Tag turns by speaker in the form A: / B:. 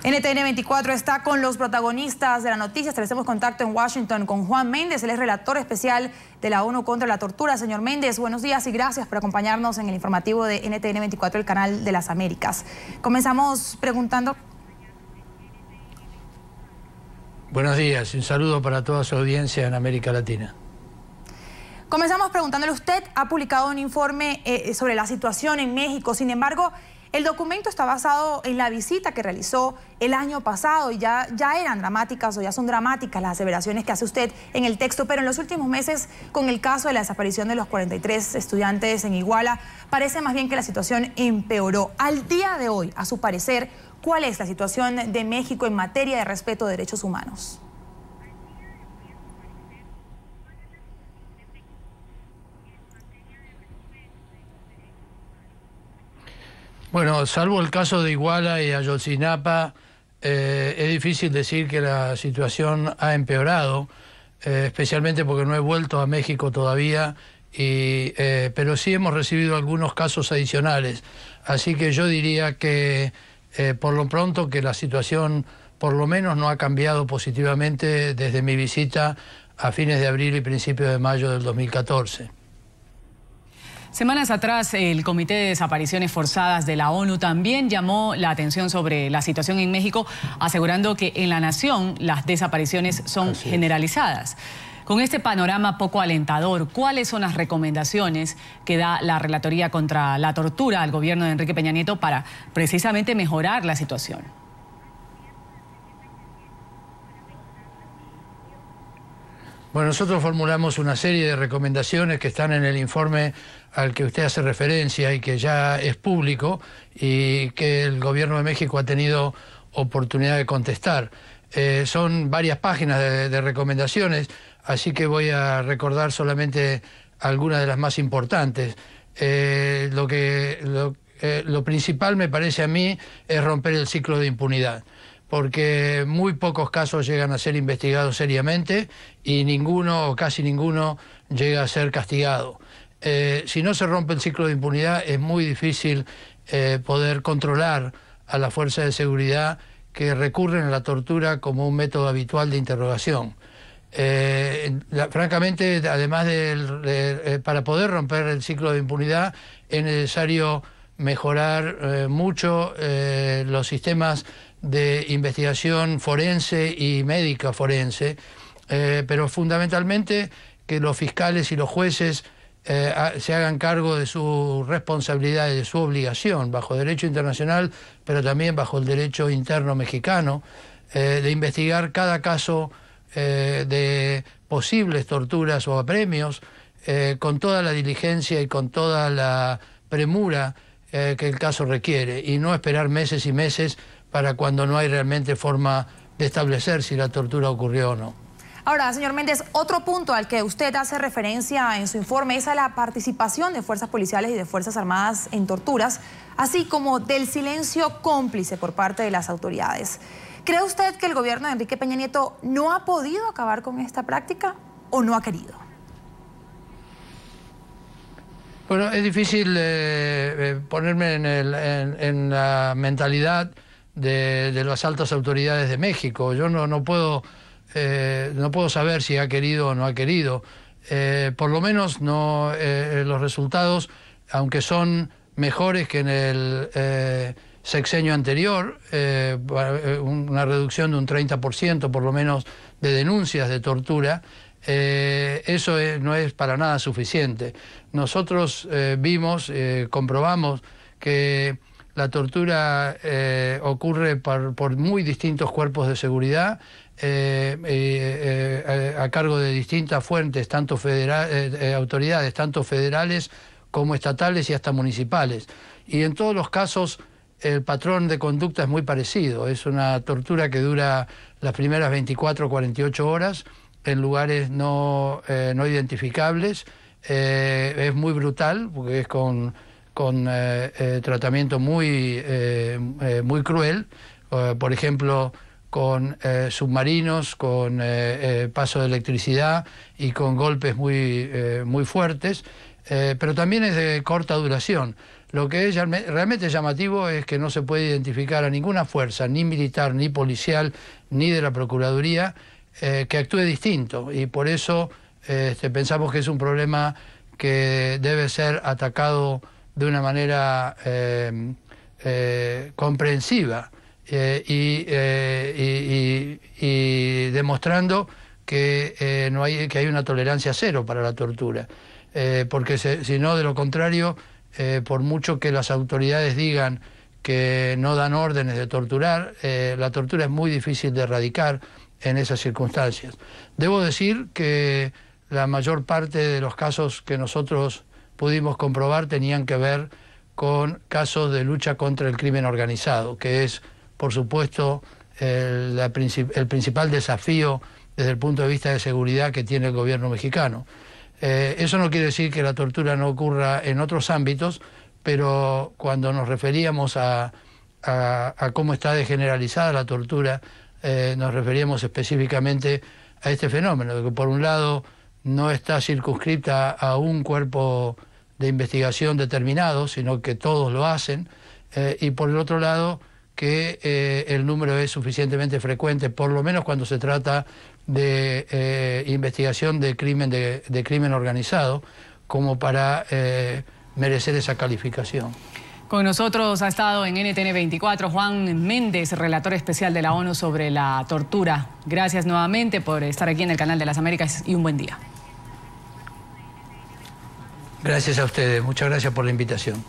A: NTN 24 está con los protagonistas de la noticia. Establecemos contacto en Washington con Juan Méndez. Él es relator especial de la ONU contra la tortura. Señor Méndez, buenos días y gracias por acompañarnos en el informativo de NTN 24, el canal de las Américas. Comenzamos preguntando.
B: Buenos días, un saludo para toda su audiencia en América Latina.
A: Comenzamos preguntándole, usted ha publicado un informe sobre la situación en México. Sin embargo, el documento está basado en la visita que realizó el año pasado y ya eran dramáticas o ya son dramáticas las aseveraciones que hace usted en el texto, pero en los últimos meses, con el caso de la desaparición de los 43 estudiantes en Iguala, parece más bien que la situación empeoró. Al día de hoy, a su parecer, ¿cuál es la situación de México en materia de respeto de derechos humanos?
B: Bueno, salvo el caso de Iguala y Ayotzinapa, es difícil decir que la situación ha empeorado, especialmente porque no he vuelto a México todavía, pero sí hemos recibido algunos casos adicionales. Así que yo diría que por lo pronto que la situación por lo menos no ha cambiado positivamente desde mi visita a fines de abril y principios de mayo del 2014.
C: Semanas atrás, el Comité de Desapariciones Forzadas de la ONU también llamó la atención sobre la situación en México, asegurando que en la nación las desapariciones son generalizadas. Con este panorama poco alentador, ¿cuáles son las recomendaciones que da la Relatoría contra la Tortura al gobierno de Enrique Peña Nieto para precisamente mejorar la situación?
B: Bueno, nosotros formulamos una serie de recomendaciones que están en el informe al que usted hace referencia y que ya es público y que el gobierno de México ha tenido oportunidad de contestar. Son varias páginas de recomendaciones, así que voy a recordar solamente algunas de las más importantes. Lo principal, me parece a mí, es romper el ciclo de impunidad, porque muy pocos casos llegan a ser investigados seriamente y ninguno o casi ninguno llega a ser castigado. Si no se rompe el ciclo de impunidad, es muy difícil poder controlar a las fuerzas de seguridad que recurren a la tortura como un método habitual de interrogación. Francamente, además para poder romper el ciclo de impunidad, es necesario mejorar mucho los sistemas de investigación forense y médica forense, pero fundamentalmente que los fiscales y los jueces se hagan cargo de su responsabilidad y de su obligación bajo derecho internacional, pero también bajo el derecho interno mexicano, de investigar cada caso de posibles torturas o apremios con toda la diligencia y con toda la premura que el caso requiere, y no esperar meses y meses para cuando no hay realmente forma de establecer si la tortura ocurrió o no.
A: Ahora, señor Méndez, otro punto al que usted hace referencia en su informe es a la participación de fuerzas policiales y de fuerzas armadas en torturas, así como del silencio cómplice por parte de las autoridades. ¿Cree usted que el gobierno de Enrique Peña Nieto no ha podido acabar con esta práctica o no ha querido?
B: Bueno, es difícil ponerme en la mentalidad de las altas autoridades de México. Yo no puedo saber si ha querido o no ha querido. Por lo menos no, los resultados, aunque son mejores que en el sexenio anterior, una reducción de un 30% por lo menos de denuncias de tortura, eso no es para nada suficiente. Nosotros comprobamos que la tortura ocurre por muy distintos cuerpos de seguridad, a cargo de distintas fuentes, tanto autoridades, tanto federales como estatales y hasta municipales. Y en todos los casos el patrón de conducta es muy parecido. Es una tortura que dura las primeras 24 o 48 horas en lugares no identificables. Es muy brutal porque es con tratamiento muy cruel, por ejemplo con submarinos, con paso de electricidad y con golpes muy fuertes, pero también es de corta duración. Lo que es realmente llamativo es que no se puede identificar a ninguna fuerza, ni militar, ni policial, ni de la Procuraduría, que actúe distinto. Y por eso pensamos que es un problema que debe ser atacado de una manera comprensiva y demostrando que hay una tolerancia cero para la tortura. Porque si no, de lo contrario, por mucho que las autoridades digan que no dan órdenes de torturar, la tortura es muy difícil de erradicar en esas circunstancias. Debo decir que la mayor parte de los casos que nosotros pudimos comprobar tenían que ver con casos de lucha contra el crimen organizado, que es, por supuesto, el principal desafío desde el punto de vista de seguridad que tiene el gobierno mexicano. Eso no quiere decir que la tortura no ocurra en otros ámbitos, pero cuando nos referíamos a cómo está degeneralizada la tortura, nos referíamos específicamente a este fenómeno, de que por un lado no está circunscrita a un cuerpo de investigación determinado, sino que todos lo hacen, y por el otro lado que el número es suficientemente frecuente, por lo menos cuando se trata de investigación de crimen organizado, como para merecer esa calificación.
C: Con nosotros ha estado en NTN 24 Juan Méndez, relator especial de la ONU sobre la tortura. Gracias nuevamente por estar aquí en el Canal de las Américas y un buen día.
B: Gracias a ustedes, muchas gracias por la invitación.